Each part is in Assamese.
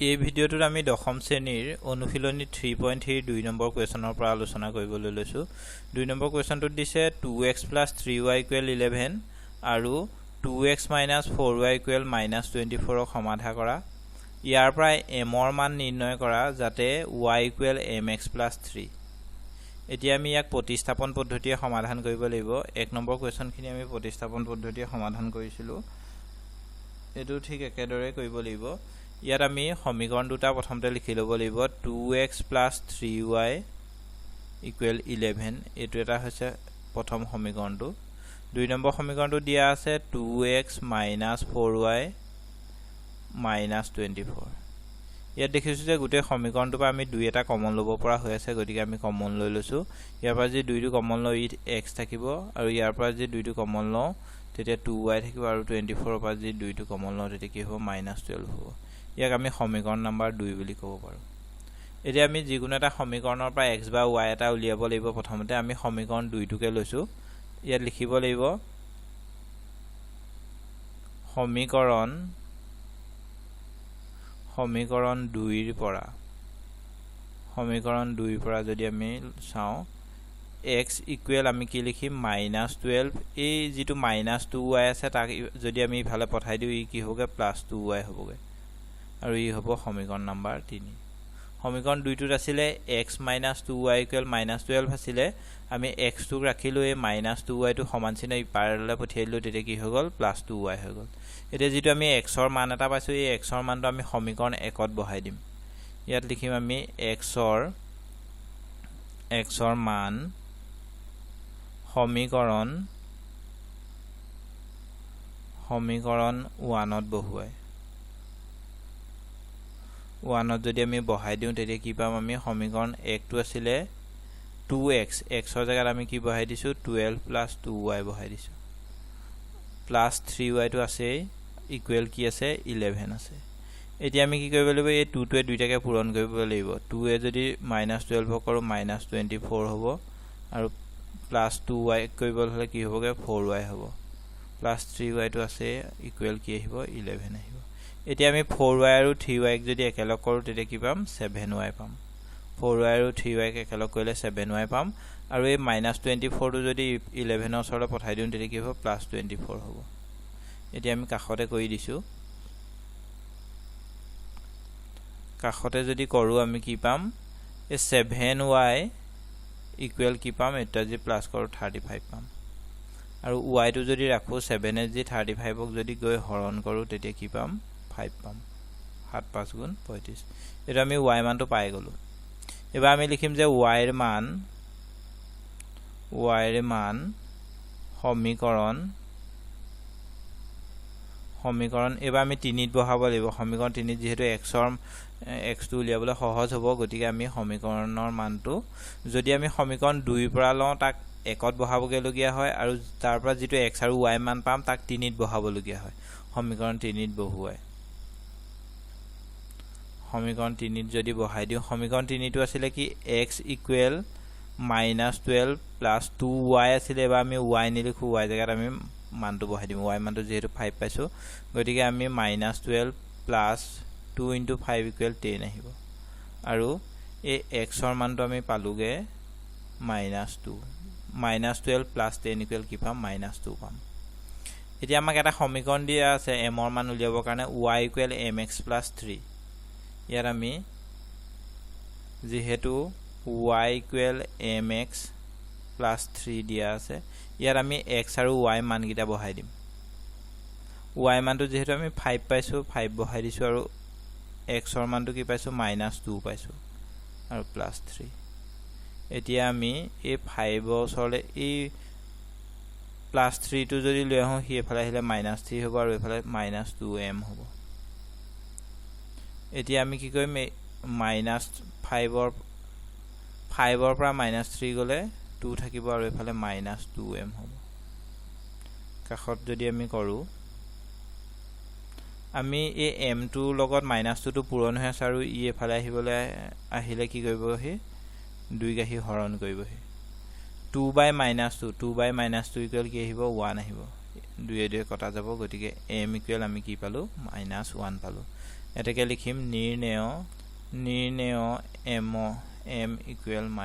এই ভিডিঅ'টোত আমি দশম শ্ৰেণীৰ অনুশীলনী 3.3 2 নম্বৰ কুৱেশ্যনৰ পৰা আলোচনা কৰিবলৈ লৈছোঁ। 2 নম্বৰ কুৱেশ্যনটোত দিছে 2x + 3y = 11 আৰু 2x - 4y = -24 ক সমাধান কৰা। ইয়াৰ পৰা m ৰ মান নিৰ্ণয় কৰা যাতে y = mx + 3। এতিয়া আমি ইয়াক প্ৰতিস্থাপন পদ্ধতিৰে সমাধান কৰিব লাগিব। 1 নম্বৰ কুৱেশ্যনখিনি আমি প্ৰতিস্থাপন পদ্ধতিৰে সমাধান কৰিছিলোঁ। এটো ঠিক একেদৰে কৰিব লাগিব। ইয়াত আমি সমীকৰণ দুটা প্ৰথমতে লিখি ল'ব লাগিব। 2x + 3y = 11 এটো এটা হৈছে প্ৰথম সমীকৰণটো। 2 নম্বৰ সমীকৰণটো দিয়া আছে 2x - 4y - 24। ইয়াত দেখিছোঁ যে গোটেই সমীকৰণটোৰ পৰা আমি 2 এটা কমন ল'ব পৰা হৈ আছে, গতিকে আমি কমন লৈ লৈছোঁ। ইয়াৰ পৰা যদি 2টো কমন লওঁ x থাকিব আৰু ইয়াৰ পৰা যদি 2টো কমন লওঁ তেতিয়া 2y থাকিব আৰু 24ৰ পৰা যদি 2টো কমন লওঁ তেতিয়া কি হ'ব -12 হ'ব। ইয়াক আমি সমীকৰণ নম্বৰ 2 বুলি ক'ব পাৰোঁ। এতিয়া আমি যিকোনো এটা সমীকৰণৰ পৰা x বা y এটা উলিয়াব লাগিব। প্ৰথমতে আমি সমীকৰণ 2টোকে লৈছোঁ। ইয়াত লিখিব লাগিব সমীকৰণ 2ৰ পৰা যদি আমি চাওঁ x = আমি কি লিখিম -12। এই যিটো -2y আছে তাক যদি আমি ইফালে পঠাই দিওঁ ই কি হ'বগে +2y হ'বগে আৰু ই হ'ব সমীকৰণ নম্বৰ 3। সমীকৰণ 2টোত আছিলে x - 2y = -12 আছিলে। আমি x টোক ৰাখিলো, এই -2y টো সমান চিহ্ন ইপাৰলৈ পঠিয়াই দিলো, তেতিয়া কি হৈ গ'ল +2y হৈ গ'ল। এতিয়া যিটো আমি x ৰ মান এটা পাইছো, এই x ৰ মানটো আমি সমীকৰণ 1ত বহাই দিম। ইয়াত লিখিম আমি x ৰ মান সমীকৰণ 1ত বহুৱাই 1ত যদি আমি বহাই দিওঁ তেতিয়া কি পাম আমি সমীকৰণ 1টো আছিলে 2x, x ৰ জায়গাত আমি কি বহাই দিছো 12 + 2y বহাই দিছো, +3y টো আছে ইকুৱেল কি আছে 11 আছে। এতিয়া আমি কি কৰিব লাগিব, এই 2টোৱে দুইটাকে পূৰণ কৰিব লাগিব। 2 যদি -12 কৰো -24 হ'ব আৰু +2y কৰিব হলে কি হ'বগে 4y হ'ব, +3y টো আছে ইকুৱেল কি আহিব 11 আহিব। এতিয়া আমি 4y আৰু 3y যদি একেলগ কৰো তেতিয়া কি পাম 7y পাম। 4y আৰু 3y একেলগ কৰিলে 7y পাম আৰু এই -24 টো যদি 11 ৰ ওচৰলৈ পঠাই দিওঁ তেতিয়া কি হ'ব +24 হ'ব। এতিয়া আমি কাষতে কৰি দিছো। কাষতে যদি কৰো আমি কি পাম, এই 7y ইকুৱেল কি পাম, এটা যদি প্লাস কৰো 35 পাম আৰু y টো যদি ৰাখো 7 এ যদি 35 ক যদি গৈ হৰণ কৰো তেতিয়া কি পাম 5 পাম। 7 × 5 = 35। এটা আমি y মানটো পাই গলো। এবাৰ আমি লিখিম যে y ৰ মান সমীকৰণ এবাৰ আমি 3ত বহাব লাগিব। সমীকৰণ 3ত যেহেতু x টো উলিয়াবলৈ সহজ হ'ব, গতিকে আমি সমীকৰণৰ মানটো যদি আমি সমীকৰণ 2ৰ পৰা লওঁ তাক 1ত বহাবগৈলগীয়া হয় আৰু তাৰ পৰা যিটো x আৰু y মান পাম তাক 3ত বহাবলগীয়া হয়। সমীকৰণ 3ত বহুৱাই সমীকৰণ 3ত যদি বহাই দিওঁ, সমীকৰণ 3টো আছিলে কি x = -12 + 2y আছিলে। এবাৰ আমি y নিলিখো, y জায়গাত আমি মানটো বহাই দিম। y মানটো যেহেতু 5 পাইছো, গতিকে আমি -12 + 2 × 5 = 10 আহিব আৰু এই x ৰ মানটো আমি পালোগে -2। -12 + 10 = কি পাম -2 পাম। এতিয়া আমাক এটা সমীকৰণ দিয়া আছে m ৰ মান উলিয়াবৰ কাৰণে y = mx + 3। ইয়াত আমি যেহেতু y = mx + 3 দিয়া আছে, ইয়াত আমি x আৰু y মানকেইটা বহাই দিম। y মানটো যেহেতু আমি 5 পাইছো, 5 বহাই দিছো আৰু x ৰ মানটো কি পাইছো -2 পাইছো আৰু +3। এতিয়া আমি এই 5 ৰ ওচৰলৈ এই +3 টো যদি লৈ আহো, সি এফালে আহিলে -3 হ'ব আৰু এফালে -2m হ'ব। এতিয়া আমি কি কৰিম, -5 ৰ পৰা -3 গলে 2 থাকিব আৰু এফালে -2m হ'ব। কাষত যদি আমি কৰো, আমি এই m টোৰ লগত -2 টো পূৰণ হৈ আছে আৰু ই এফালে আহিলে কি কৰিব, সি 2 গাহি হৰণ কৰিব। 2 / -2 = কি আহিব 1 আহিব। 2 2 কটা যাব গতিকে m ইকুৱেল আমি কি পালো -1 পালো এটাকে লিখিম নিৰ্ণেয় m ইকুৱেল -1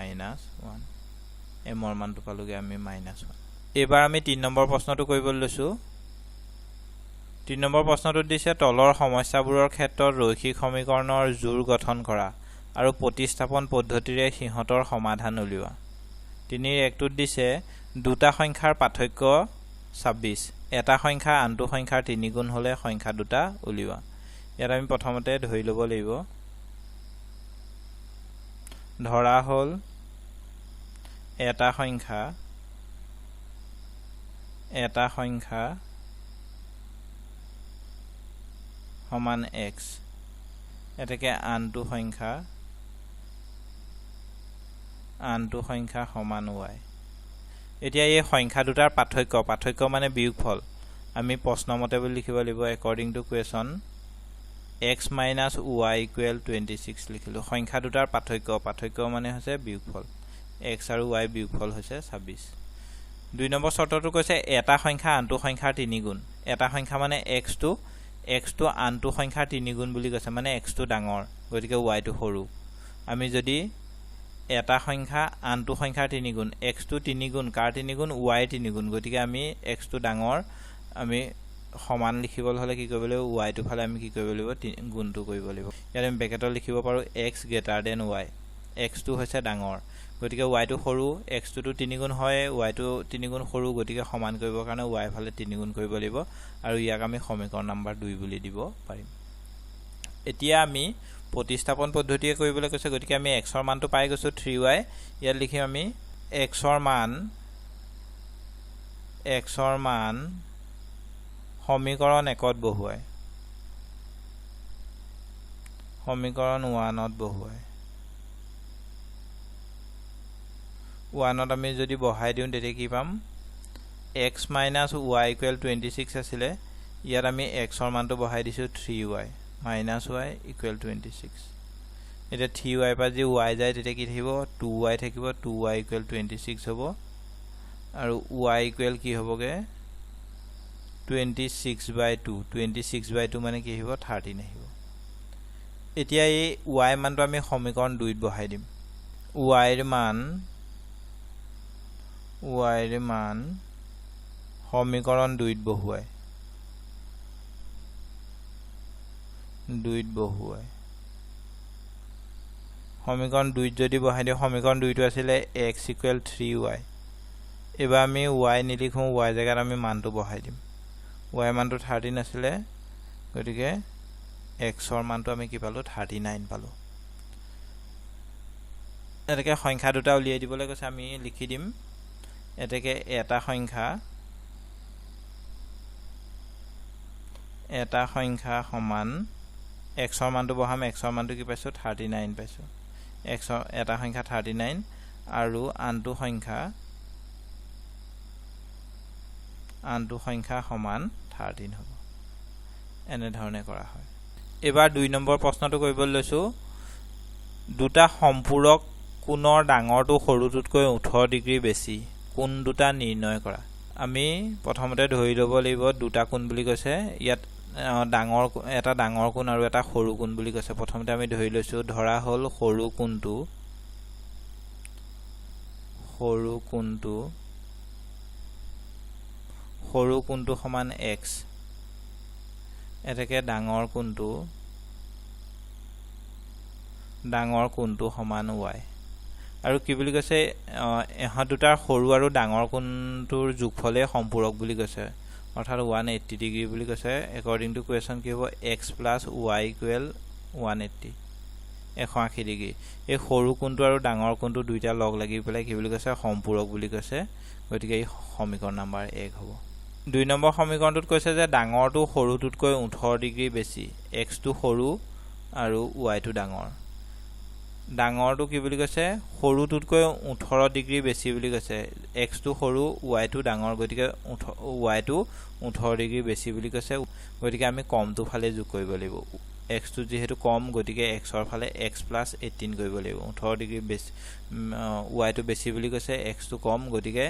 m ৰ মানটো পালোগে আমি -1 এবাৰ আমি 3 নম্বৰ প্ৰশ্নটো কৰিবলৈ লৈছো 3 নম্বৰ প্ৰশ্নটোত দিছে তলৰ সমস্যাবোৰৰ ক্ষেত্ৰত ৰৈখিক সমীকৰণৰ জোৰ গঠন কৰা আৰু প্ৰতিস্থাপন পদ্ধতিৰে সিহঁতৰ সমাধান উলিওৱা 3-1টোত দিছে দুটা সংখ্যাৰ পাৰ্থক্য 26 এটা সংখ্যা আনটো সংখ্যাৰ 3 গুণ হলে সংখ্যা দুটা উলিওৱা ইয়াত আমি প্ৰথমতে ধৰি লব লাগিব ধৰা হল এটা সংখ্যা সমান x এটাকে আনটো সংখ্যা সমান y এতিয়া এই সংখ্যা দুটাৰ পাৰ্থক্য মানে বিয়োগফল আমি প্ৰশ্নমতে বুলি লিখিব লাগিব according to question x minus y equal 26 লিখিলো সংখ্যা দুটাৰ পাৰ্থক্য মানে হৈছে বিয়োগফল x আৰু y বিয়োগফল হৈছে 26 2 নম্বৰ শৰ্তটো কৈছে এটা সংখ্যা আনটো সংখ্যাৰ 3 গুণ এটা সংখ্যা মানে x টো আনটো সংখ্যাৰ 3 গুণ বুলি কৈছে মানে x টো ডাঙৰ গতিকে y টো সৰু আমি যদি এটা সংখ্যা আনটো সংখ্যাৰ 3 গুণ x টো 3 গুণ কাৰ 3 গুণ y 3 গুণ গতিকে আমি x টো ডাঙৰ আমি সমান লিখিবলৈ হলে কি কৰিব লাগিব y টো ফালে আমি কি কৰিব লাগিব গুণটো কৰিব লাগিব ইয়াত আমি ব্ৰেকেটত লিখিব পাৰো x greater than y x টো হৈছে ডাঙৰ গতিকে y টো সৰু x টো 3 গুণ হয় y টো 3 গুণ সৰু গতিকে সমান কৰিবৰ কাৰণে y ফালে 3 গুণ কৰিব লাগিব আৰু ইয়াক আমি সমীকৰণ নম্বৰ 2 বুলি দিব পাৰিম এতিয়া আমি প্ৰতিস্থাপন পদ্ধতিয়ে কৰিবলৈ কৈছে গতিকে আমি x ৰ মানটো পাই গৈছো 3y ইয়াত লিখিম আমি x ৰ মান সমীকৰণ 1ত বহুৱাই সমীকৰণ 1ত বহুৱাই 1ত আমি যদি বহাই দিও তেতিয়া কি পাম x minus y equal 26 আছিলে ইয়াত আমি x ৰ মানটো বহাই দিছো 3y minus y equal 26 এটা 3y পা যে y যায় তেতিয়া কি থাকিব 2y থাকিব 2y equal 26 হ'ব আৰু y equal কি হ'বগে 26/2 মানে কি হ'ব 13 আহিব এতিয়া এই y মানটো আমি সমীকৰণ 2 ত বহাই দিম y ৰ মান সমীকৰণ 2 ত বহুৱাই সমীকৰণ 2 ত যদি বহাই দিও সমীকৰণ 2 টো আছিল x equal 3y এবাৰ আমি y নিলিখো y জায়গাত আমি মানটো বহাই দিম y মানটো 13 আছিল গতিকে x ৰ মানটো আমি কি পালো 39 পালো এটাকে সংখ্যা দুটা উলিয়াই দিবলৈ কৈছে আমি লিখি দিম এটাকে এটা সংখ্যা সমান x ৰ মানটো বহাম x ৰ মানটো কি পাইছো 39 পাইছো x এটা সংখ্যা 39 আৰু আনটো সংখ্যা সমান 13 হ'ব এনে ধৰণে কৰা হয় এবাৰ 2 নম্বৰ প্ৰশ্নটো কৰিবলৈ লৈছো দুটা সম্পূৰক কোণৰ ডাঙৰটো সৰুটোতকৈ 18 ডিগ্ৰী বেছি কোণ দুটা নিৰ্ণয় কৰা আমি প্ৰথমতে ধৰি ল'ব লাগিব দুটা কোণ বুলি কৈছে ইয়াত এটা ডাঙৰ কোণ আৰু এটা সৰু কোণ বুলি কৈছে প্ৰথমতে আমি ধৰি লৈছো ধৰা হল সৰু কোণটো সমান x এটাকে ডাঙৰ কোণটো সমান y আৰু কি বুলি কৈছে এহত দুটাৰ সৰু আৰু ডাঙৰ কোণটোৰ যোগফলে সম্পূৰক বুলি কৈছে অৰ্থাৎ 180 ডিগ্ৰী বুলি কৈছে according to question কি হ'ব x plus y equal 180 180 degree এই সৰু কোণটো আৰু ডাঙৰ কোণটো দুইটা লগ লাগি পেলাই কি বুলি কৈছে সম্পূৰক বুলি কৈছে গতিকে এই সমীকৰণ নম্বৰ 1 হ'ব 2 নম্বৰ সমীকৰণটোত কৈছে যে ডাঙৰটো সৰুটোতকৈ 18 ডিগ্ৰী বেছি x টো সৰু আৰু y টো ডাঙৰটো কি বুলি কৈছে সৰুটোতকৈ 18 ডিগ্ৰী বেছি বুলি কৈছে x টো সৰু y টো ডাঙৰ গতিকে y টো 18 ডিগ্ৰী বেছি বুলি কৈছে গতিকে আমি কমটো ফালে যোগ কৰিব লাগিব x টো যেহেতু কম গতিকে x ৰ ফালে x + 18 কৰিব লাগিব 18 ডিগ্ৰী বেছি y টো বেছি বুলি কৈছে x টো কম গতিকে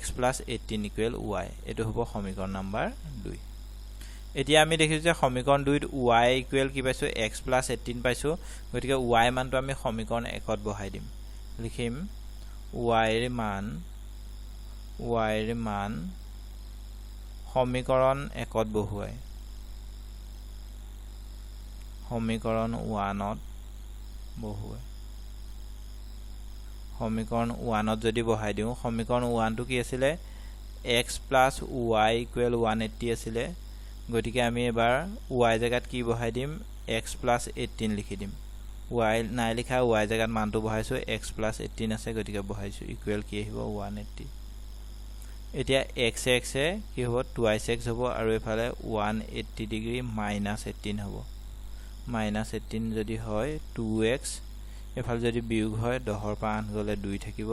x + 18 = y এটো হ'ব সমীকৰণ নম্বৰ 2 এতিয়া আমি দেখিছো যে সমীকৰণ 2 ত y = কি পাইছো x + 18 পাইছো গতিকে y মানটো আমি সমীকৰণ 1 ত বহাই দিম লিখিম y ৰ মান সমীকৰণ 1 ত বহুৱাই সমীকৰণ 1 ত বহুৱাই সমীকৰণ 1 ত যদি বহাই দিও সমীকৰণ 1 টো কি আছিল x + y = 180 আছিল গতিকে আমি এবাৰ y জায়গাত কি বহাই দিম x + 18 লিখি দিম y নাই লিখা y জায়গাত মানটো বহাইছো x + 18 আছে গতিকে বহাইছো ইকুৱেল কি আহিব 180 এতিয়া x এ কি হ'ব 2x হ'ব আৰু এফালে 180 ডিগ্ৰী -18 হ'ব -18 যদি হয় 2x এফালে যদি বিয়োগ হয় 10 ৰ পৰা 8 গলে 2 থাকিব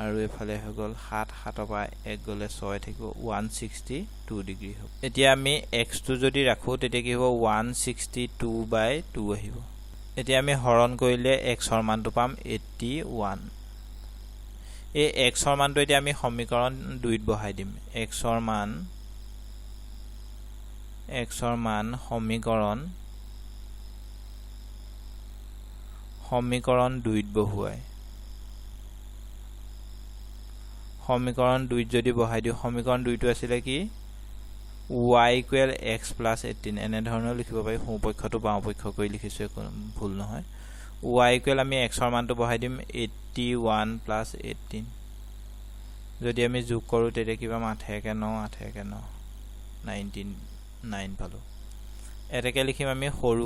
আৰু এফালে হৈ গল 7 7 ৰ পৰা 1 গলে 6 থাকিব 162 ডিগ্ৰী হ'ব এতিয়া আমি x টো যদি ৰাখো তেতিয়া কি হ'ব 162/2 আহিব এতিয়া আমি হৰণ কৰিলে x ৰ মানটো পাম 81 এই x ৰ মানটো এতিয়া আমি সমীকৰণ 2 ত বহাই দিম x ৰ মান সমীকৰণ 2 ত বহুৱাই সমীকৰণ 2 ত যদি বহাই দিও সমীকৰণ 2 টো আছিল কি y = x + 18 এনে ধৰণৰ লিখিব পাৰি সোঁপক্ষটো বাওঁপক্ষ কৰি লিখিছো ভুল নহয় y = আমি x ৰ মানটো বহাই দিম 81 + 18 যদি আমি যোগ কৰো তেতিয়া কিবা 8 * 9 8 * 9 99 পালো এটাকে লিখিম আমি সৰু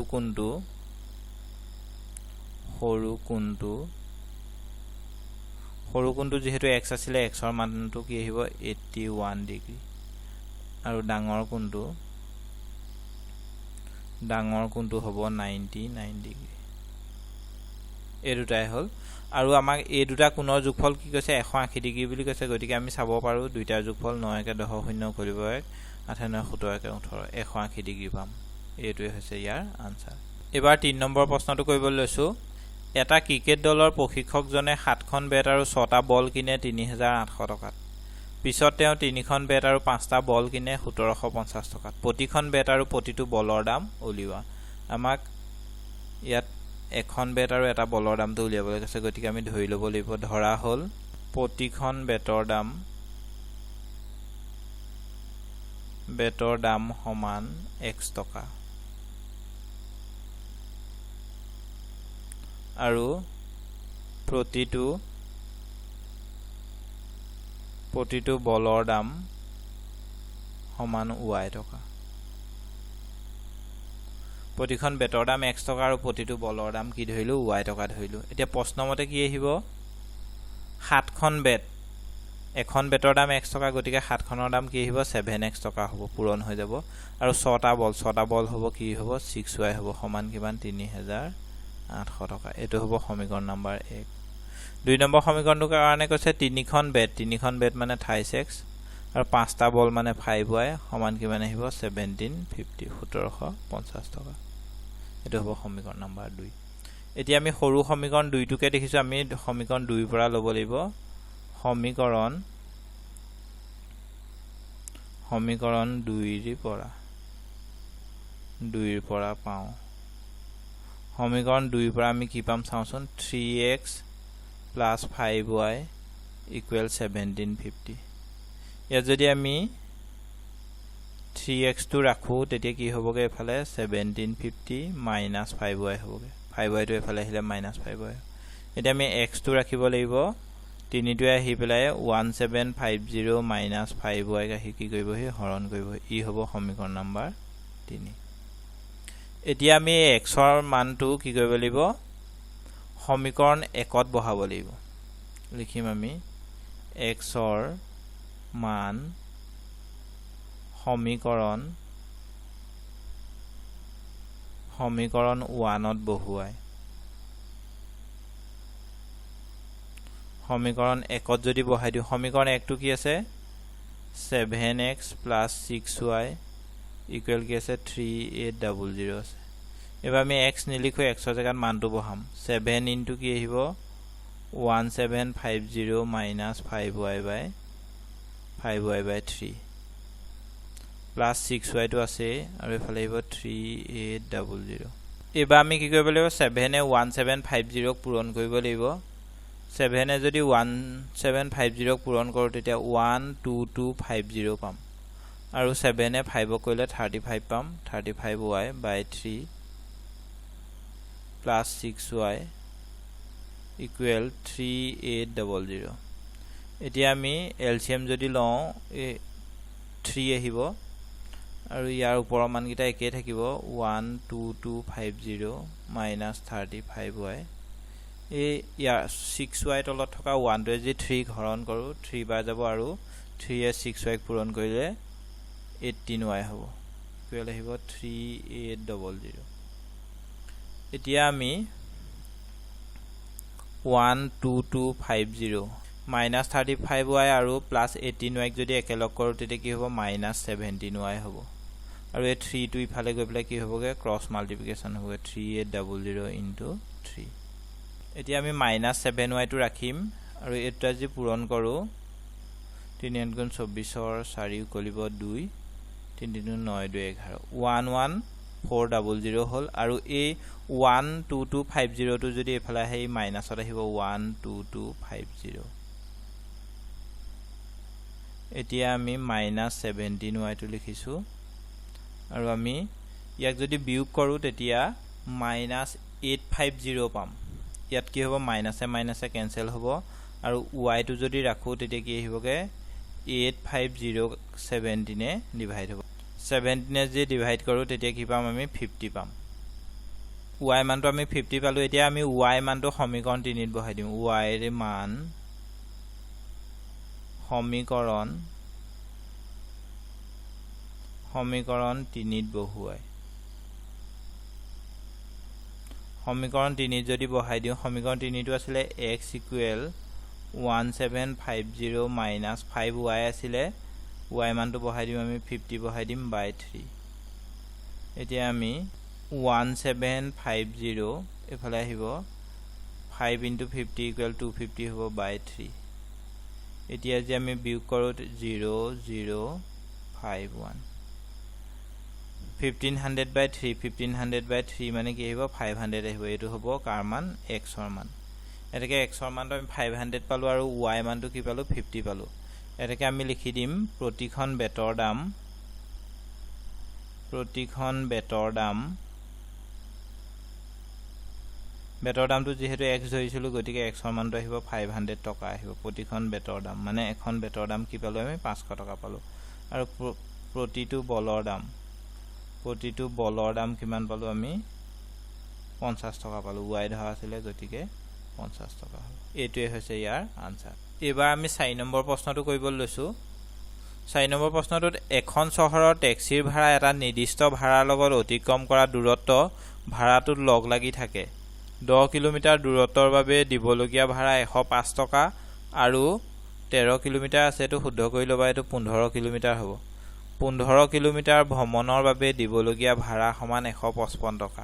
কোণটো যেহেতু x আছিল x ৰ মানটো কি আহিব 81 ডিগ্ৰী আৰু ডাঙৰ কোণটো হ'ব 99 ডিগ্ৰী এই দুটাই হল আৰু আমাক এই দুটা কোণৰ যোগফল কি কৈছে 180 ডিগ্ৰী বুলি কৈছে গতিকে আমি চাব পাৰো দুইটাৰ যোগফল 9 * 10 0 কৰিব 1 8 9 17 18 180 ডিগ্ৰী পাম এইটোৱে হৈছে ইয়াৰ আনসাৰ এবাৰ 3 নম্বৰ প্ৰশ্নটো কৰিবলৈ লৈছো এটা ক্ৰিকেট দলৰ প্ৰশিক্ষকজনে 7খন বেট আৰু 6টা বল কিনে 3800 টকাত পিছত তেওঁ 3খন বেট আৰু 5টা বল কিনে 1750 টকাত প্ৰতিখন বেট আৰু প্ৰতিটো বলৰ দাম উলিওৱা আমাক ইয়াত এখন বেট আৰু এটা বলৰ দামটো উলিয়াবলৈ কৈছে গতিকে আমি ধৰি ল'ব লাগিব ধৰা হল প্ৰতিখন বেটৰ দাম সমান x টকা আৰু প্ৰতিটো বলৰ দাম সমান y টকা প্ৰতিখন বেটৰ দাম x টকা আৰু প্ৰতিটো বলৰ দাম কি ধৰিলো y টকা ধৰিলো এতিয়া প্ৰশ্নমতে কি আহিব 7খন বেট এখন বেটৰ দাম x টকা গতিকে 7খনৰ দাম কি আহিব 7x টকা হ'ব পূৰণ হৈ যাব আৰু 6টা বল হ'ব কি হ'ব 6y হ'ব সমান কিমান 3800 টকা এটো হ'ব সমীকৰণ নম্বৰ 1 2 নম্বৰ সমীকৰণটোৰ কাৰণে কৈছে 3খন বেট মানে 28x আৰু 5টা বল মানে 5y সমান কিমান আহিব 1750 টকা এটো হ'ব সমীকৰণ নম্বৰ 2 এতিয়া আমি সৰু সমীকৰণ 2 টোকে দেখিছো আমি সমীকৰণ 2 ৰ পৰা ল'ব লাগিব সমীকৰণ 2 ৰ পৰা পাও সমীকৰণ 2 ৰ পৰা আমি কি পাম চাওচোন 3x + 5y = 1750 ইয়াত যদি আমি 3x টো ৰাখো তেতিয়া কি হ'বগে এফালে 1750 - 5y হ'বগে 5y টো এফালে আহিলে -5y এতিয়া আমি x টো ৰাখিব লাগিব 3 টোৱে আহি পেলাই 1750 - 5y আহি কি কৰিবহি হৰণ কৰিব ই হ'ব সমীকৰণ নম্বৰ 3 এতিয়া আমি x ৰ মানটো কি কৰিব লাগিব সমীকৰণ 1 ত বহাব লাগিব লিখিম আমি x ৰ মান সমীকৰণ 1 ত বহুৱাই সমীকৰণ 1 ত যদি বহাই দিও সমীকৰণ 1 টো কি আছে 7x + 6y = কি আছে 3800 আছে এবাৰ আমি x নিলিখো x ৰ জাগাত মানটো বহাম 7 ইনটু কি আহিব 1750 minus 5y by 3 plus 6y টো আছে আৰু এফালে আহিব 3800 এবাৰ আমি কি কৰিব লাগিব 7 এ 1750 ক পূৰণ কৰিব লাগিব 7 এ যদি 1750 ক পূৰণ কৰো তেতিয়া 12250 পাম আৰু 7 এ 5 ক কৰিলে 35 পাম 35y by 3 plus 6y equal 3800 এতিয়া আমি LCM যদি লওঁ 3 আহিব আৰু ইয়াৰ ওপৰৰ মানকিটা একে থাকিব 12250 minus 35y এই ইয়াৰ 6y তলত থকা 1 টোৱে যদি 3 হৰণ কৰো 3 বাৰ যাব আৰু 3 এ 6y পূৰণ কৰিলে 18y হ'ব ইকুৱেল আহিব 3800 এতিয়া আমি 12250 minus 35y আৰু plus 18y যদি একেলগ কৰো তেতিয়া কি হ'ব minus 17y হ'ব আৰু এই 3 টো ইফালে গৈ পেলাই কি হ'বগে ক্ৰস মাল্টিপ্লিকেশন হ'বগে 3800 into 3 এতিয়া আমি minus 7y টো ৰাখিম আৰু এটা যদি পূৰণ কৰো 3 গুণ 24 ৰ 4 কলিব 2 3 3 9 2 11 11400 হল আৰু এই 12250 টো যদি এফালে আহে মাইনাসত আহিব 12250 এতিয়া আমি -17y টো লিখিছো আৰু আমি ইয়াক যদি বিয়োগ কৰো তেতিয়া -850 পাম ইয়াত কি হ'ব মাইনাসে মাইনাসে ক্যান্সেল হ'ব আৰু y টো যদি ৰাখো তেতিয়া কি আহিবগে 850 17 এ ডিভাইড হ'ব 17 এ যদি ডিভাইড কৰো তেতিয়া কি পাম আমি 50 পাম y মানটো আমি 50 পালো এতিয়া আমি y মানটো সমীকৰণ 3 ত বহাই দিম y ৰ মান সমীকৰণ 3 ত বহুৱাই সমীকৰণ 3 যদি বহাই দিও সমীকৰণ 3 টো আছিল x ইকুৱেল 1750 minus 5y আছিল y মানটো বহাই দিম আমি 50 বহাই দিম by 3 এতিয়া আমি 1750 এফালে আহিব 5 into 50 equal 250 হ'ব by 3 এতিয়া যে আমি বিয়োগ কৰো 0051 1500 by 3 1500 by 3 মানে কি আহিব 500 আহিব এটো হ'ব কাৰ মান x ৰ মান এটাকে x ৰ মানটো আমি 500 পালো আৰু y মানটো কি পালো 50 পালো এটাকে আমি লিখি দিম প্ৰতিখন বেটৰ দামটো যেহেতু x ধৰিছিলো গতিকে x ৰ মানটো আহিব 500 টকা আহিব প্ৰতিখন বেটৰ দাম মানে এখন বেটৰ দাম কি পালো আমি 500 টকা পালো আৰু প্ৰতিটো বলৰ দাম কিমান পালো আমি 50 টকা পালো y ধৰা আছিল গতিকে 50 টকা হ'ব এটোৱে হৈছে ইয়াৰ আনসাৰ এবাৰ আমি 4 নম্বৰ প্ৰশ্নটো কৰিব লৈছো 4 নম্বৰ প্ৰশ্নটোত এখন চহৰৰ ট্যাক্সিৰ ভাড়া এটা নিৰ্দিষ্ট ভাড়াৰ লগত অতিক্ৰম কৰা দূৰত্ব ভাড়াটোত লগ লাগি থাকে 10 কিলোমিটাৰ দূৰত্বৰ বাবে দিবলগীয়া ভাড়া 105 টকা আৰু 13 কিলোমিটাৰ আছে এটো শুদ্ধ কৰি লবা এটো 15 কিলোমিটাৰ হ'ব 15 কিলোমিটাৰ ভ্ৰমণৰ বাবে দিবলগীয়া ভাড়া সমান 155 টকা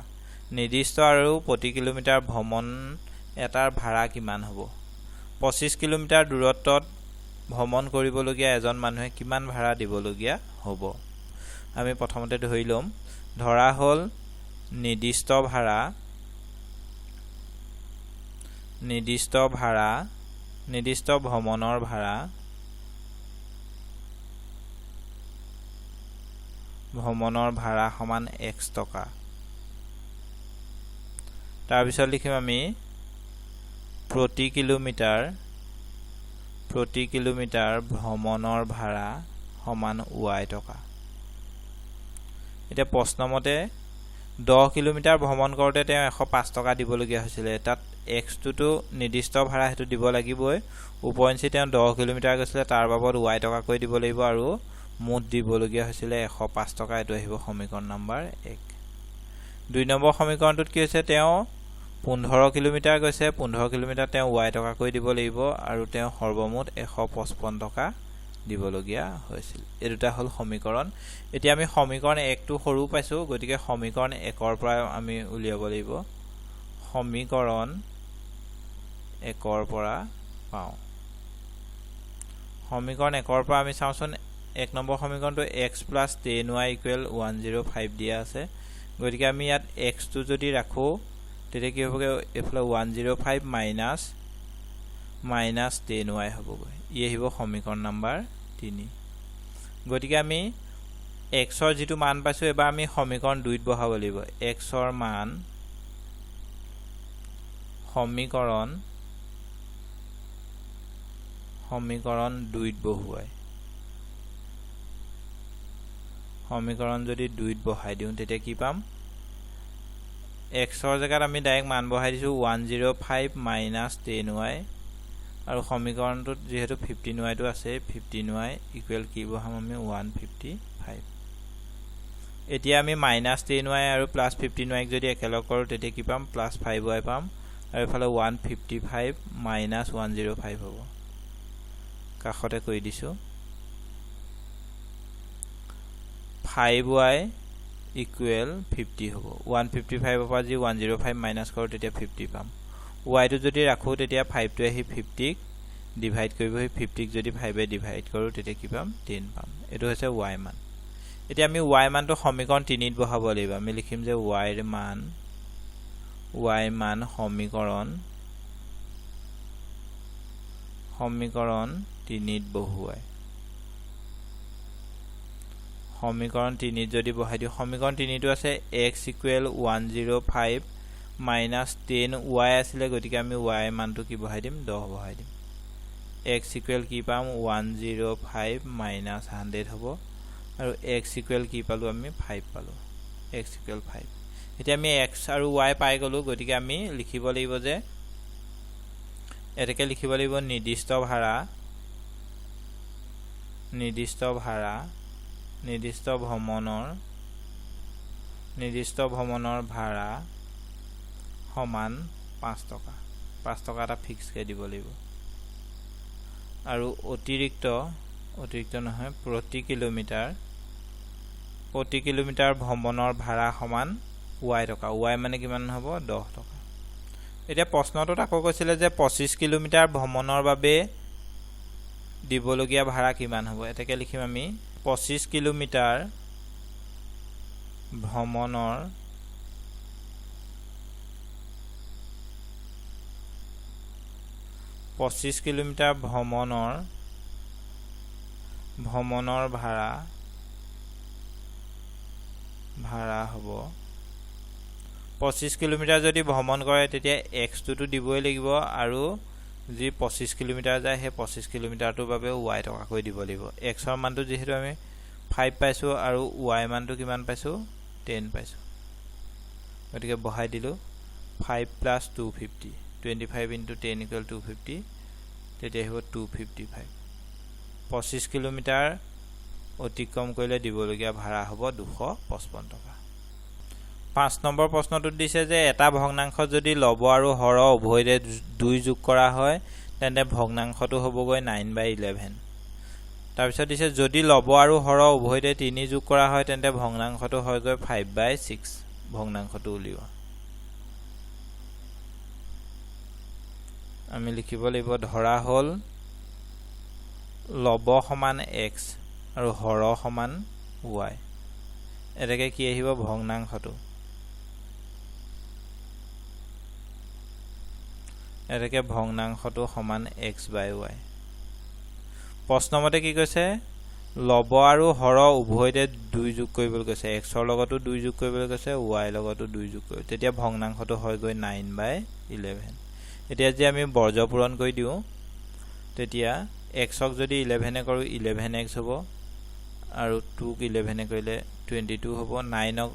নিৰ্দিষ্ট আৰু প্ৰতি কিলোমিটাৰ ভ্ৰমণ এটাৰ ভাড়া কিমান হ'ব 25 কিলোমিটাৰ দূৰত্বত ভ্ৰমণ কৰিবলগীয়া এজন মানুহে কিমান ভাড়া দিবলগীয়া হ'ব আমি প্ৰথমতে ধৰি লম ধৰা হল নিৰ্দিষ্ট ভ্ৰমণৰ ভাড়া সমান x টকা তাৰ পিছত লিখিম আমি প্ৰতি কিলোমিটাৰ ভ্ৰমণৰ ভাড়া সমান y টকা এতিয়া প্ৰশ্নমতে 10 কিলোমিটাৰ ভ্ৰমণ কৰোতে তেওঁ 105 টকা দিবলগীয়া হৈছিল তাত x টো নিৰ্দিষ্ট ভাড়া হেতু দিব লাগিবই উপৰঞ্চি তেওঁ 10 কিলোমিটাৰ গৈছিল তাৰ বাবদ y টকা কৈ দিব লাগিব আৰু মুঠ দিবলগীয়া হৈছিল 105 টকা এটো আহিব সমীকৰণ নম্বৰ 1 2 নম্বৰ সমীকৰণটোত কি হৈছে তেওঁ 15 কিলোমিটাৰ গৈছে 15 কিলোমিটাৰ তেওঁ y টকা কৈ দিব লাগিব আৰু তেওঁ সৰ্বমুঠ 155 টকা দিবলগীয়া হৈছিল এই দুটা হল সমীকৰণ এতিয়া আমি সমীকৰণ 1 টো সৰু পাইছো গতিকে সমীকৰণ 1 ৰ পৰা আমি উলিয়াব লাগিব সমীকৰণ 1 ৰ পৰা পাও সমীকৰণ 1 ৰ পৰা আমি চাওচোন 1 নম্বৰ সমীকৰণটো x + 10y = 105 দিয়া আছে গতিকে আমি ইয়াত x টো যদি ৰাখো তেতিয়া কি হ'বগে এফালে 105 মাইনাস 10y হ'বগৈ ই আহিব সমীকৰণ নম্বৰ 3 গতিকে আমি x ৰ যেটো মান পাইছো এবাৰ আমি সমীকৰণ 2 ত বহাব লাগিব x ৰ মান সমীকৰণ 2 ত বহুৱাই সমীকৰণ যদি 2 ত বহাই দিও তেতিয়া কি পাম x ৰ জায়গাত আমি ডাইৰেক্ট মান বহাই দিছো 105 মাইনাস 10y আৰু সমীকৰণটোত যেহেতু 15y টো আছে 15y ইকুৱেল কি বহাম আমি 155 এতিয়া আমি মাইনাস 10y আৰু প্লাস 15y যদি একেলগ কৰো তেতিয়া কি পাম প্লাস 5y পাম আৰু এফালে 155 মাইনাস 105 হ'ব কাখতে কৈ দিছো 5y ইকুৱেল 50 হ'ব 155 পৰা যি 105 মাইনাস কৰো তেতিয়া 50 পাম y টো যদি ৰাখো তেতিয়া 5 টো আহি 50 ডিভাইড কৰিব 50 যদি 5 এ ডিভাইড কৰো তেতিয়া কি পাম 10 পাম এটো হৈছে y মান এতিয়া আমি y মানটো সমীকৰণ 3 ত বহাব লাগিব আমি লিখিম যে y মান সমীকৰণ 3 ত বহুৱাই সমীকৰণ 3 যদি বহাই দিও সমীকৰণ 3 টো আছে x = 105 মাইনাস 10y আছিল গতিকে আমি y মানটো কি বহাই দিম 10 বহাই দিম x = কি পাম 105 মাইনাস 100 হ'ব আৰু x = কি পালো আমি 5 পালো x = 5 এতিয়া আমি x আৰু y পাই গলো গতিকে আমি লিখিব লাগিব যে এটাকে লিখিব লাগিব নিৰ্দিষ্ট ভ্ৰমণৰ ভাড়া সমান 5 টকা এটা ফিক্স কে দিব লাগিব আৰু অতিৰিক্ত নহয় প্ৰতি কিলোমিটাৰ ভ্ৰমণৰ ভাড়া সমান y টকা y মানে কিমান হ'ব 10 টকা এতিয়া প্ৰশ্নটোত আকৌ কৈছিলে যে 25 কিলোমিটাৰ ভ্ৰমণৰ বাবে দিবলগীয়া ভাড়া কিমান হ'ব এটাকে লিখিম আমি 25 কিলোমিটাৰ ভ্ৰমণৰ ভাড়া হ'ব 25 কিলোমিটাৰ যদি ভ্ৰমণ কৰে তেতিয়া x টো দিবই লাগিব আৰু যি 25 কিলোমিটাৰ যায় হে 25 কিলোমিটাৰটোৰ বাবে y টকা কৈ দিব লাগিব x ৰ মানটো যেহেতু আমি 5 পাইছো আৰু y মানটো কিমান পাইছো 10 পাইছো গতিকে বহাই দিলো 5 + 250 25 * 10 = 250 তেতিয়া হ'ব 255 25 কিলোমিটাৰ অতিক্ৰম কৰিলে দিবলগীয়া ভাড়া হ'ব 255 টকা 5 নম্বৰ প্ৰশ্নটোত দিছে যে এটা ভগ্নাংশ যদি লব আৰু হৰ উভয়ৰে 2 যোগ কৰা হয় তেন্তে ভগ্নাংশটো হ'বগৈ 9/11 তাৰ পিছত দিছে যদি লব আৰু হৰ উভয়ৰে 3 যোগ কৰা হয় তেন্তে ভগ্নাংশটো হয়গৈ 5/6 ভগ্নাংশটো উলিওৱা আমি লিখিব লাগিব ধৰা হল লব সমান x আৰু হৰ সমান y এটাকে কি আহিব ভগ্নাংশটো সমান x/y প্ৰশ্নমতে কি কৈছে লব আৰু হৰ উভয়ৰে 2 যোগ কৰিবলৈ কৈছে x ৰ লগতো 2 যোগ কৰিবলৈ কৈছে y ৰ লগতো 2 যোগ কৰিব তেতিয়া ভগ্নাংশটো হয়গৈ 9/11 এতিয়া যে আমি বৰ্জ পূৰণ কৰি দিও তেতিয়া x ক যদি 11 এ কৰো 11x হ'ব আৰু 2 ক 11 এ কৰিলে 22 হ'ব 9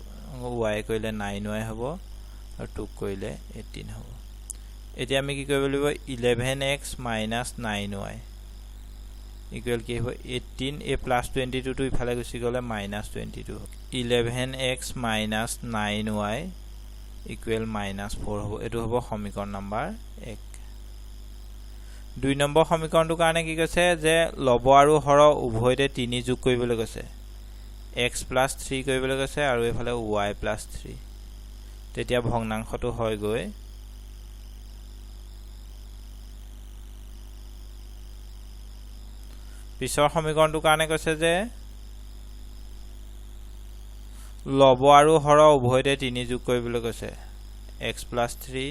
ক y কৰিলে 9y হ'ব আৰু 2 ক কৰিলে 18 হ'ব এতিয়া আমি কি কৰিব লাগিব 11x - 9y ইকুৱেল কি হ'ব 18 এ প্লাস 22 টো ইফালে গুচি গলে -22 11x - 9y ইকুৱেল -4 হ'ব এটো হ'ব সমীকৰণ নম্বৰ 1 2 নম্বৰ সমীকৰণটোৰ কাৰণে কি কৈছে যে লব আৰু হৰ উভয়তে 3 যোগ কৰিবলৈ কৈছে x + 3 কৰিবলৈ কৈছে আৰু এফালে y + 3 তেতিয়া ভগ্নাংশটো হয় গৈ পিছৰ সমীকৰণটোৰ কাৰণে কৈছে যে লব আৰু হৰ উভয়তে 3 যোগ কৰিবলৈ কৈছে x + 3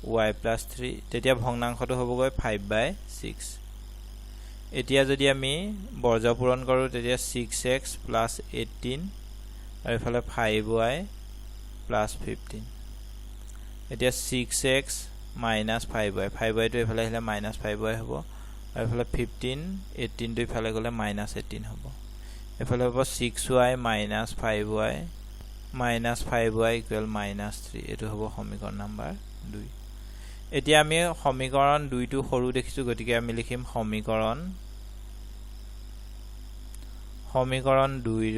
y + 3 তেতিয়া ভগ্নাংশটো হ'বগৈ 5/6 এতিয়া যদি আমি বৰ্জ পূৰণ কৰো তেতিয়া 6x + 18 আৰু এফালে 5y + 15 এতিয়া 6x - 5y 5y টো এফালে আহিলে -5y হ'ব আৰু এফালে 15 18 টো ইফালে গলে -18 হ'ব এফালে হ'ব 6y - 5y -5y = -3 এটো হ'ব সমীকৰণ নম্বৰ 2 এতিয়া আমি সমীকৰণ 2 টো সৰু দেখিছো গতিকে আমি লিখিম সমীকৰণ 2 ৰ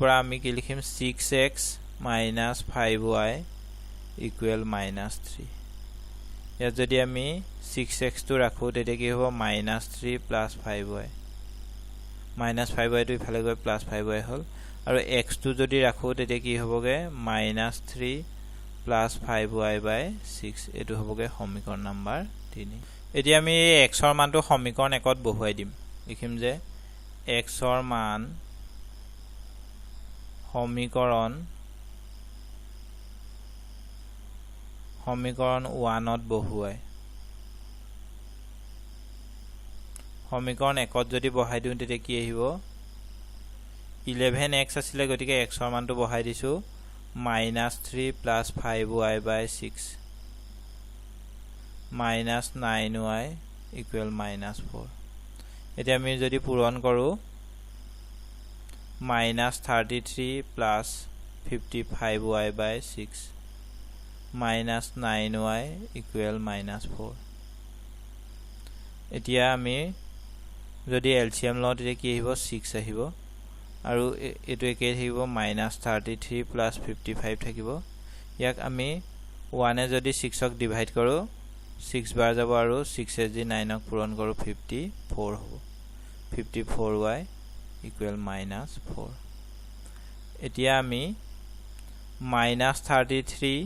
পৰা আমি কি লিখিম 6x - 5y = -3 ইয়াত যদি আমি 6x টো ৰাখো তেতিয়া কি হ'ব -3 + 5y -5y টো ইফালে গৈ +5y হ'ল আৰু x টো যদি ৰাখো তেতিয়া কি হ'বগে -3 + 5y/6 এটো হ'বগে সমীকৰণ নম্বৰ 3 এতিয়া আমি এই x ৰ মানটো সমীকৰণ 1 ত বহুৱাই দিম লিখিম যে x ৰ মান সমীকৰণ 1 ত বহুৱাই সমীকৰণ 1 ত যদি বহাই দিও তেতিয়া কি আহিব 11x আছিল গতিকে x ৰ মানটো বহাই দিছো -3 + 5y/6 -9y = -4 এতিয়া আমি যদি পূৰণ কৰো -33 + 55y/6 -9y = -4 এতিয়া আমি যদি এলসিএম লওঁ তেতিয়া কি আহিব 6 আহিব আৰু এটো একে থাকিব -33 + 55 থাকিব ইয়াক আমি 1 এ যদি 6 ক ডিভাইড কৰো 6 বাৰ যাব আৰু 6 এ যদি 9 ক পূৰণ কৰো 54 হ'ব 54y = -4 এতিয়া আমি -33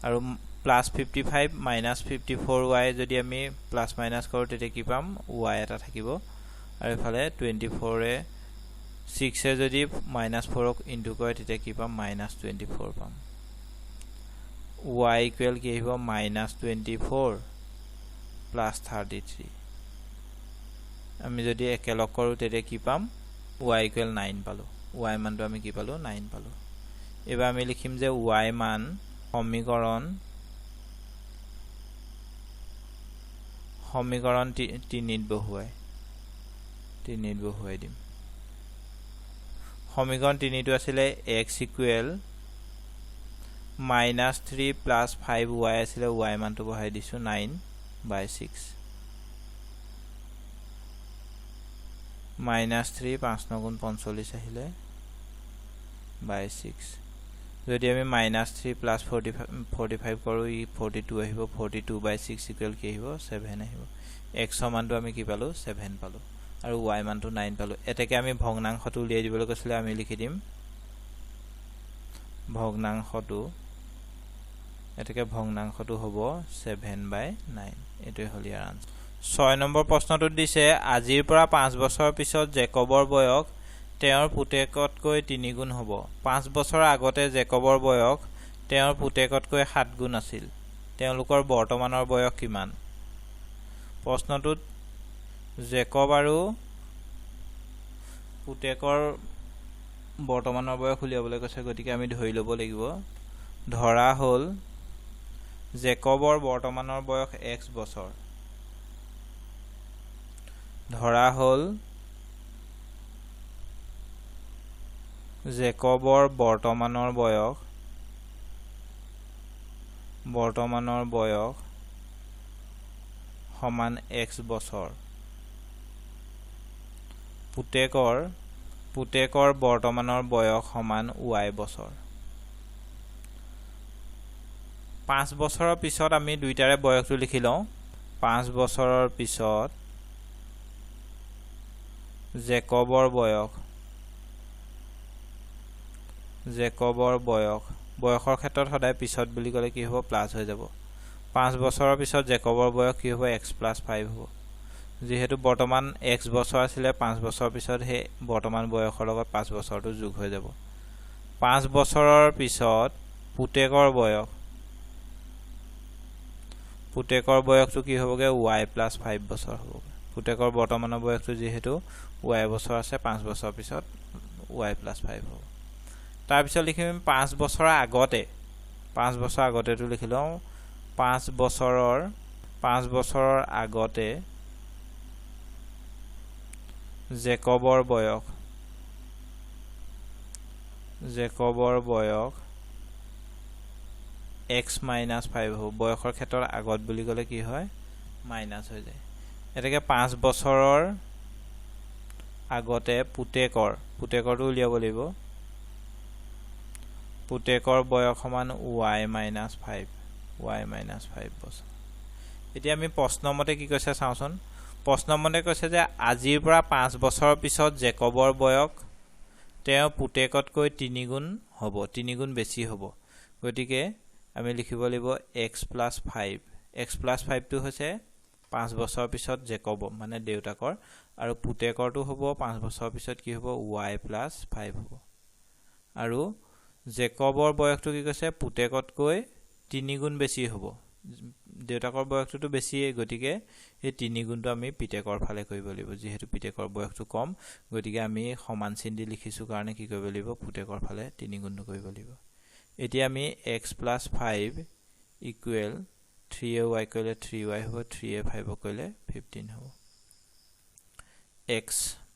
আৰু +55 -54y যদি আমি প্লাস মাইনাস কৰো তেতিয়া কি পাম y এটা থাকিব আৰু ইফালে 24 এ 6 এ যদি -4 ক ইনটু কৰে তেতিয়া কি পাম -24 পাম y = কি আহিব -24 + 33 আমি যদি একেলগ কৰো তেতিয়া কি পাম y = 9 পালো y মানটো আমি কি পালো 9 পালো এবাৰ আমি লিখিম যে y মান সমীকৰণ 3 ত বহুৱাই দিম সমীকৰণ 3 টো আছিল x = -3 + 5y আছিল y মানটো বহাই দিছো 9/6 -3 5 × 9 = 45 আহিলে /6 যদি আমি -3 + 45 কৰো ই 42 আহিব 42/6 = কি আহিব 7 আহিব x ৰ মানটো আমি কি পালো 7 পালো আৰু y মানটো 9 পালো এতেকে আমি ভগ্নাংশটো উলিয়াই দিবলৈ কৈছিলে আমি লিখি দিম ভগ্নাংশটো হ'ব 7/9 এটোই হ'ল ইয়াৰ আনসাৰ 6 নম্বৰ প্ৰশ্নটোত দিছে আজিৰ পৰা 5 বছৰ পিছত জেকবৰ বয়স তেওঁৰ পুতেকতকৈ 3 গুণ হ'ব 5 বছৰ আগতে জেকবৰ বয়স তেওঁৰ পুতেকতকৈ 7 গুণ আছিল তেওঁলোকৰ বৰ্তমানৰ বয়স কিমান প্ৰশ্নটোত জেকব আৰু পুতেকৰ বৰ্তমানৰ বয়স উলিয়াবলৈ কৈছে গতিকে আমি ধৰি ল'ব লাগিব ধৰা হ'ল জেকবৰ বৰ্তমানৰ বয়স x বছৰ ধৰা হ'ল জেকবৰ বৰ্তমানৰ বয়স সমান x বছৰ পুতেকৰ বৰ্তমানৰ বয়স সমান y বছৰ 5 বছৰৰ পিছত আমি দুইটাৰে বয়সটো লিখি লওঁ 5 বছৰৰ পিছত জেকবৰ বয়সৰ ক্ষেত্ৰত সদায় পিছত বুলি ক'লে কি হ'ব প্লাস হৈ যাব 5 বছৰৰ পিছত জেকবৰ বয়স কি হ'ব x + 5 হ'ব যেহেতু বৰ্তমান x বছৰ আছিল 5 বছৰৰ পিছত হে বৰ্তমান বয়সৰ লগত 5 বছৰটো যোগ হৈ যাব 5 বছৰৰ পিছত পুতেকৰ বয়সটো কি হ'বগে y + 5 বছৰ হ'ব পুতেকৰ বৰ্তমানৰ বয়সটো যেহেতু y বছৰ আছে 5 বছৰৰ পিছত y + 5 হ'ব তাৰ পিছত লিখিম 5 বছৰৰ আগতেটো লিখি লওঁ 5 বছৰৰ আগতে জেকবৰ বয়স x - 5 হ'ব বয়সৰ ক্ষেত্ৰত আগত বুলি ক'লে কি হয় মাইনাস হৈ যায় এটাকে 5 বছৰৰ আগতে পুতেকৰটো উলিয়াব লাগিব পুতেকৰ বয়স সমান y - 5 বছৰ এতিয়া আমি প্ৰশ্নমতে কি কৈছে চাওঁচোন প্ৰশ্নমতে কৈছে যে আজিৰ পৰা 5 বছৰৰ পিছত জেকবৰ বয়স তেওঁ পুতেকতকৈ 3 গুণ হ'ব 3 গুণ বেছি হ'ব গতিকে আমি লিখিব লাগিব x + 5 x + 5 টো হৈছে 5 বছৰৰ পিছত জেকব মানে দেউতাকৰ আৰু পুতেকৰটো হ'ব 5 বছৰৰ পিছত কি হ'ব y + 5 হ'ব আৰু জেকবৰ বয়সটো কি কৈছে পুতেকতকৈ 3 গুণ বেছি হ'ব দেউতাকৰ বয়সটো বেছিয়ে গতিকে এই 3 গুণটো আমি পিতেকৰ ফালে কৰিব লাগিব যেহেতু পিতেকৰ বয়সটো কম গতিকে আমি সমান চিন দি লিখিছো কাৰণে কি কৰিব লাগিব পুতেকৰ ফালে 3 গুণটো কৰিব লাগিব এতিয়া আমি x + 5 = 3y কৰিলে 3y হ'ব 3 5 কৰিলে 15 হ'ব x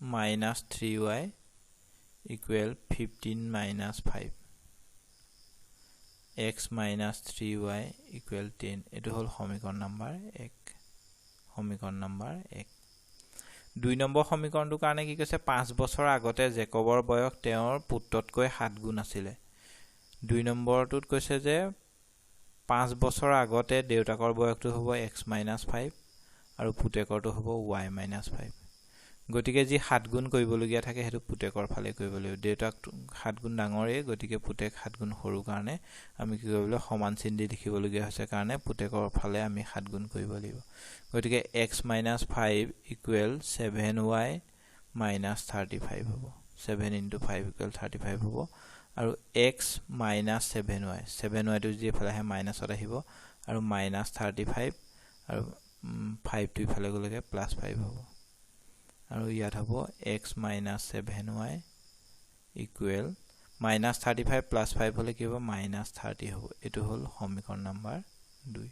- 3y = 15 - 5 x - 3y = 10 এটো হল সমীকৰণ নম্বৰ 1 2 নম্বৰ সমীকৰণটোৰ কাৰণে কি কৈছে 5 বছৰৰ আগতে জেকবৰ বয়স তেওঁৰ পুত্ৰতকৈ 7 গুণ আছিল 2 নম্বৰটোত কৈছে যে 5 বছৰৰ আগতে দেউতাকৰ বয়সটো হ'ব x - 5 আৰু পুতেকৰটো হ'ব y - 5 গতিকে যি 7 গুণ কৰিবলগীয়া থাকে হেতু পুতেকৰ ফালে কৰিব লাগিব দেউতাক 7 গুণ ডাঙৰে গতিকে পুতেক 7 গুণ সৰু কাৰণে আমি কি কৰিব লাগিব সমান চিন দি লিখিবলগীয়া হৈছে কাৰণে পুতেকৰ ফালে আমি 7 গুণ কৰিব লাগিব গতিকে x - 5 = 7y - 35 হ'ব 7 * 5 = 35 হ'ব আৰু x - 7y টো যি ফালে আহে মাইনাসত আহিব আৰু -35 আৰু 5 টো ইফালে গলেগে +5 হ'ব আৰু ইয়াত হ'ব x - 7y = -35 + 5 হলে কি হ'ব -30 হ'ব এটো হল সমীকৰণ নম্বৰ 2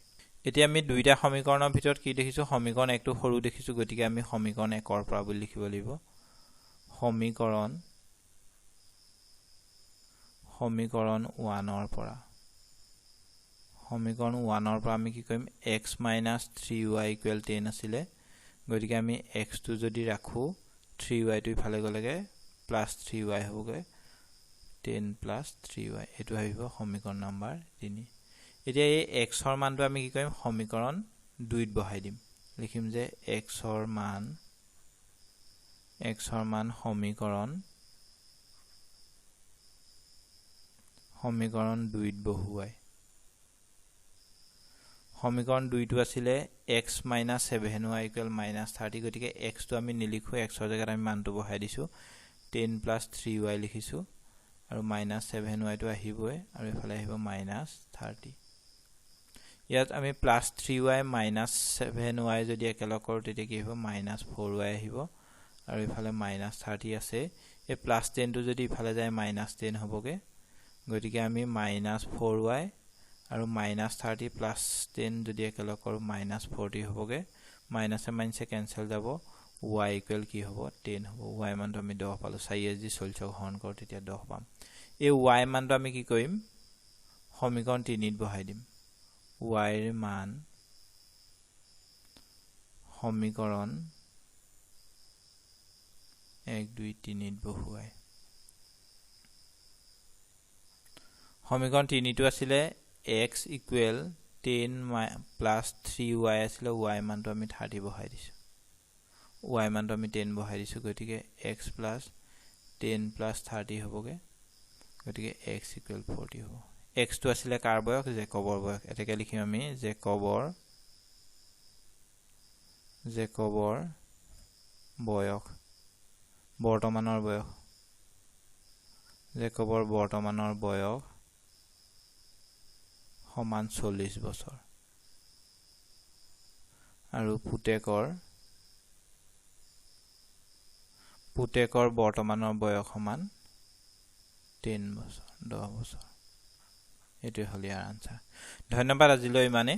এতিয়া আমি দুইটা সমীকৰণৰ ভিতৰত কি দেখিছো সমীকৰণ একটো সৰু দেখিছো গতিকে আমি সমীকৰণ 1 ৰ পৰা বুলি লিখিব লাগিব সমীকৰণ 1 ৰ পৰা আমি কি কৰিম x - 3y = 10 আছিলে গতিকে আমি x টো যদি ৰাখো 3y টো ইফালে গলেগে +3y হ'বগে 10 + 3y এটো আহিব সমীকৰণ নম্বৰ 3 এতিয়া এই x ৰ মানটো আমি কি কৰিম সমীকৰণ 2 ত বহাই দিম লিখিম যে x ৰ মান সমীকৰণ 2 ত বহুৱাই সমীকৰণ 2 টো আছিলে x - 7y = -30 গতিকে x টো আমি নিলিখো x ৰ জায়গাত আমি মানটো বহাই দিছো 10 + 3y লিখিছো আৰু -7y টো আহিবই আৰু ইফালে আহিব -30 ইয়াত আমি +3y -7y যদি একেলগ কৰো তেতিয়া কি হ'ব -4y আহিব আৰু ইফালে -30 আছে এই +10 টো যদি ইফালে যায় -10 হ'বগে গতিকে আমি -4y আৰু -30 + 10 যদি একেলগ কৰো -40 হ'বগে মাইনাসে কেনসেল যাব y = কি হ'ব 10 হ'ব y মানটো আমি 10 পালো 4 যদি 40 হৰণ কৰো তেতিয়া 10 পাম এই y মানটো আমি কি কৰিম সমীকৰণ 3 ত বহাই দিম y ৰ মান সমীকৰণ 1 2 3 ত বহুৱাই সমীকৰণ 3 টো আছিলে x ইকুৱেল 10 প্লাছ 3y আছিলে y মানটো আমি 30 বহাই দিছোঁ y মানটো আমি 10 বহাই দিছোঁ গতিকে x প্লাছ 10 প্লাছ 30 হ'বগে গতিকে x ইকুৱেল 40 হ'ব x টো আছিলে কাৰ বয়স জেকবৰ বয়স এটাকে লিখিম আমি জেকবৰ বয়স বৰ্তমানৰ বয়স জেকবৰ বৰ্তমানৰ বয়স সমান 40 বছৰ আৰু পুতেকৰ বৰ্তমানৰ বয়স সমান 10 বছৰ 10 বছৰ এটোই হল ইয়াৰ আনসাৰ ধন্যবাদ আজিলৈ ইমানে